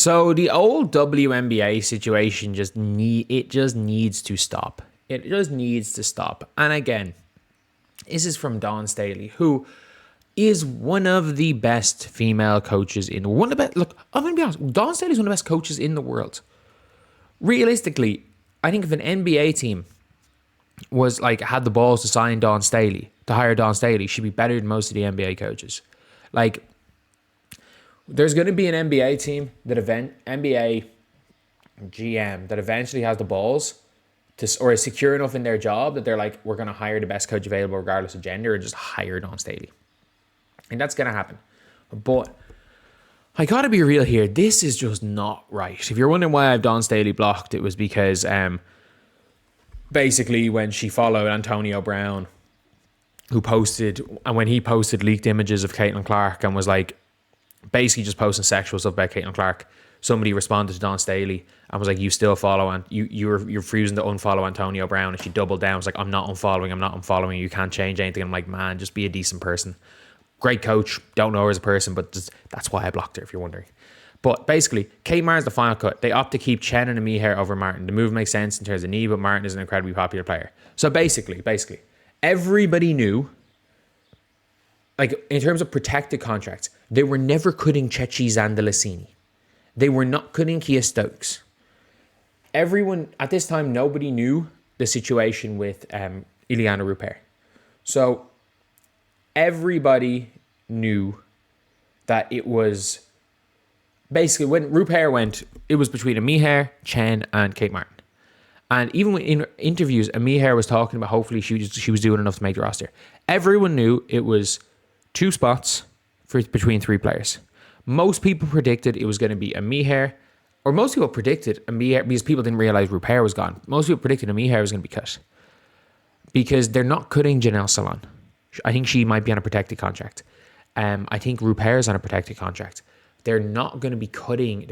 So the old WNBA situation just needs to stop. It just needs to stop. And again, this is from Dawn Staley, who is one of the best female coaches in the world. Look, I'm going to be honest. Dawn Staley is one of the best coaches in the world. Realistically, I think if an NBA team was like had the balls to sign Dawn Staley, to hire Dawn Staley, she'd be better than most of the NBA coaches. Like, there's going to be an NBA team NBA GM that eventually has the balls to, or is secure enough in their job that they're like, we're going to hire the best coach available regardless of gender, and just hire Dawn Staley. And that's going to happen. But I got to be real here. This is just not right. If you're wondering why I have Dawn Staley blocked, it was because basically when she followed Antonio Brown, when he posted leaked images of Caitlin Clark and was like, basically just posting sexual stuff about Caitlin Clark, somebody responded to Dawn Staley and was like, you still follow, and you're refusing to unfollow Antonio Brown. And she doubled down. Was like, I'm not unfollowing. You can't change anything. I'm like, man, just be a decent person. Great coach. Don't know her as a person, but that's why I blocked her, if you're wondering. But basically, Kate Martin's the final cut. They opt to keep Chen and Amiher over Martin. The move makes sense in terms of need, but Martin is an incredibly popular player. So basically, everybody knew, like, in terms of protected contracts, they were never cutting Chechi Zandalasini. They were not cutting Kia Stokes. Everyone, at this time, nobody knew the situation with Ileana Rupert. So everybody knew that it was, basically, when Rupert went, it was between Amiher, Chen, and Kate Martin. And even in interviews, Amiher was talking about hopefully she was doing enough to make the roster. Everyone knew it was 2 spots between 3 players. Most people predicted it was going to be Amiher, or most people predicted Amiher, because people didn't realize Rupert was gone. Most people predicted Amiher was going to be cut because they're not cutting Janelle Salon. I think she might be on a protected contract. I think Rupert is on a protected contract. They're not going to be cutting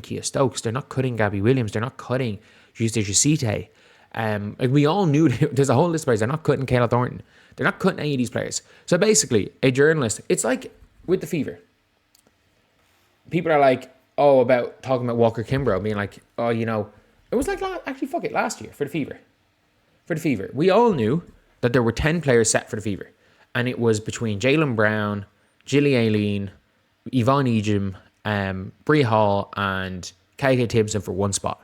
Kia Stokes. They're not cutting Gabby Williams. They're not cutting Juste Jusite. Like, we all knew, there's a whole list of players. They're not cutting Kayla Thornton. They're not cutting any of these players. So basically, a journalist, it's like with the Fever. People are like, talking about Walker Kimbrough, being like, it was like, last year for the Fever. For the Fever. We all knew that there were 10 players set for the Fever. And it was between Jaylen Brown, Jilly Aileen, Yvonne Ejim, Bree Hall, and KK Timpson for 1 spot.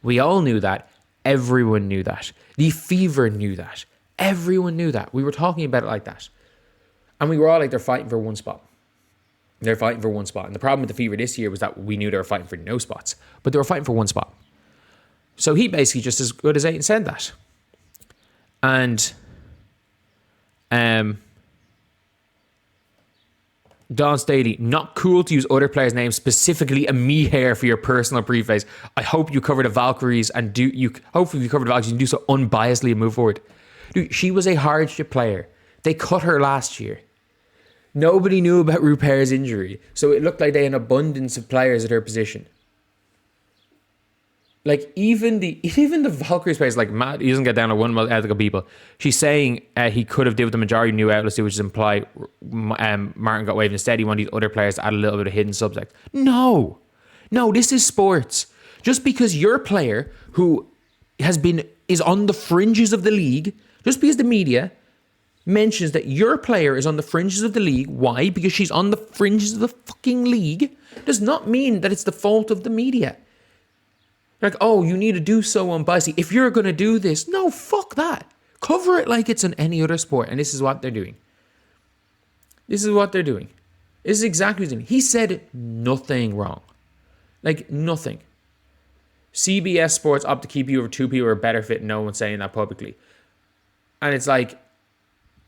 We all knew that. Everyone knew that. The Fever knew that. Everyone knew that. We were talking about it like that. And we were all like, they're fighting for 1 spot. They're fighting for 1 spot. And the problem with the Fever this year was that we knew they were fighting for no spots. But they were fighting for 1 spot. So he basically just as good as Aiton said that. And Dawn Staley, not cool to use other players' names, specifically Amiher, for your personal preface. I hope you cover the Valkyries and hopefully you cover the Valkyries and do so unbiasedly and move forward. Dude, she was a hardship player. They cut her last year. Nobody knew about Rupert's injury, so it looked like they had an abundance of players at her position. Like, even the Valkyrie space, like, Matt, he doesn't get down to one ethical people. She's saying he could have did with the majority new outlets, which is imply Martin got waived. Instead, he wanted these other players to add a little bit of hidden subject. No, this is sports. Just because your player who is on the fringes of the league, just because the media mentions that your player is on the fringes of the league, why? Because she's on the fringes of the fucking league, does not mean that it's the fault of the media. Like, you need to do so unbiasedly. If you're going to do this, no, fuck that. Cover it like it's in any other sport. And this is what they're doing. This is exactly what he's doing. He said nothing wrong. Like, nothing. CBS Sports opt to keep you over 2 people who are better fit. No one's saying that publicly. And it's like,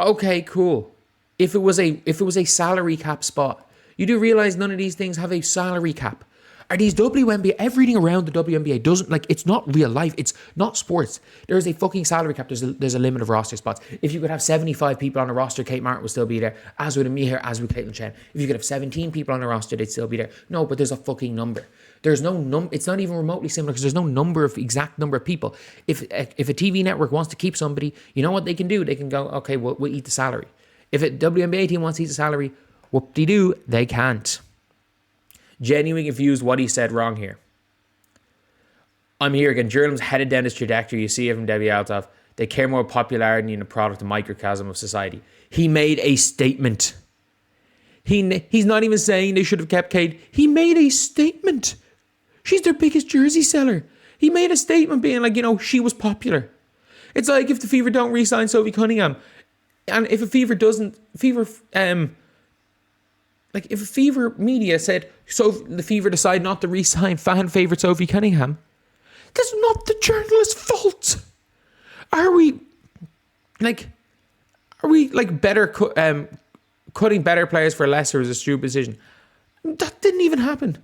okay, cool. If it was a salary cap spot, you do realize none of these things have a salary cap. Are these WNBA, everything around the WNBA doesn't, like, it's not real life. It's not sports. There's a fucking salary cap. There's a limit of roster spots. If you could have 75 people on the roster, Kate Martin would still be there, as would Amiher, as would Caitlin Chen. If you could have 17 people on the roster, they'd still be there. No, but there's a fucking number. There's no number. It's not even remotely similar because there's no exact number of people. If a TV network wants to keep somebody, you know what they can do? They can go, okay, we'll eat the salary. If a WNBA team wants to eat the salary, whoop-de-doo, they can't. genuinely confused what he said wrong here. I'm here again. Journalism headed down this trajectory. You see it from WBALL. They care more popularity than a product, a microcosm of society. He made a statement. He's not even saying they should have kept Kate. He made a statement. She's their biggest jersey seller. He made a statement being like, she was popular. It's like if the Fever don't re-sign Sophie Cunningham, and if a Fever doesn't, if a Fever media said, so the Fever decide not to re-sign fan favourite Sophie Cunningham, that's not the journalist's fault. Are we better cutting better players for lesser is a stupid decision? That didn't even happen.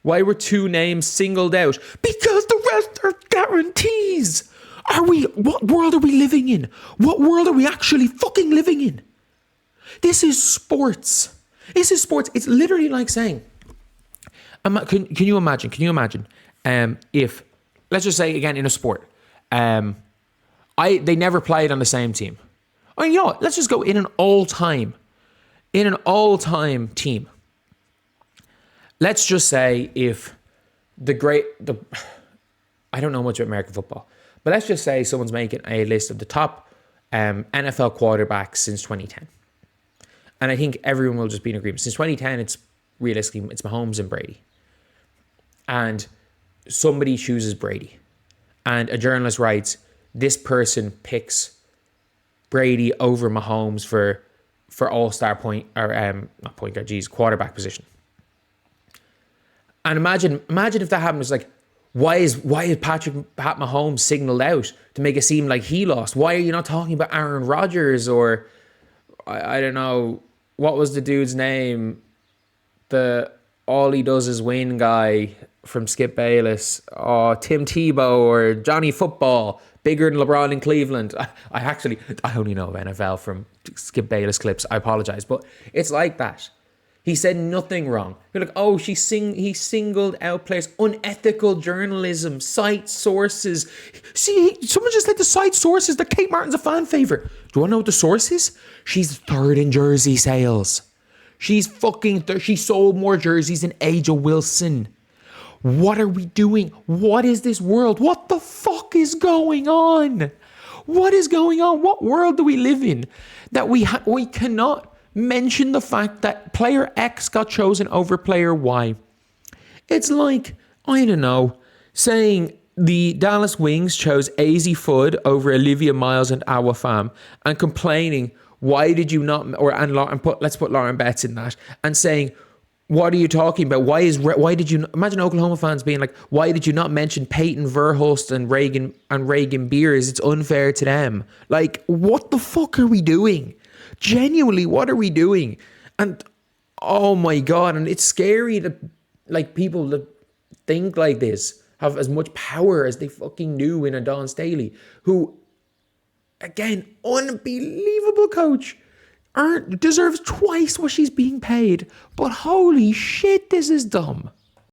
Why were 2 names singled out? Because the rest are guarantees. What world are we living in? What world are we actually fucking living in? This is sports. It's literally like saying, can you imagine if, let's just say again in a sport, they never played on the same team. Or let's just go in an all-time team. Let's just say if I don't know much about American football, but let's just say someone's making a list of the top NFL quarterbacks since 2010. And I think everyone will just be in agreement. Since 2010, it's Mahomes and Brady. And somebody chooses Brady. And a journalist writes, this person picks Brady over Mahomes for all-star quarterback position. And imagine if that happened. It's like, why is Pat Mahomes signaled out to make it seem like he lost? Why are you not talking about Aaron Rodgers or I don't know, what was the dude's name? The all he does is win guy from Skip Bayless, or Tim Tebow or Johnny Football, bigger than LeBron in Cleveland. I only know of NFL from Skip Bayless clips. I apologize, but it's like that. He said nothing wrong. You're like, oh, he singled out players. Unethical journalism, cite sources. See, someone just said the cite sources that Kate Martin's a fan favourite. Do you want to know what the source is? She's third in jersey sales. She's she sold more jerseys than Angel Wilson. What are we doing? What is this world? What the fuck is going on? What is going on? What world do we live in that we cannot mention the fact that player X got chosen over player Y? It's like, I don't know, saying the Dallas Wings chose Azzi Fudd over Olivia Miles and Awa Pham and complaining, why did you not, let's put Lauren Betts in that, and saying, what are you talking about? Why did you, imagine Oklahoma fans being like, why did you not mention Peyton Verhulst and Reagan Beers? It's unfair to them. Like, what the fuck are we doing? Genuinely, what are we doing? And oh my God, and it's scary that like people that think like this have as much power as they fucking do in a Dawn Staley, who, again, unbelievable coach, deserves twice what she's being paid. But holy shit, this is dumb.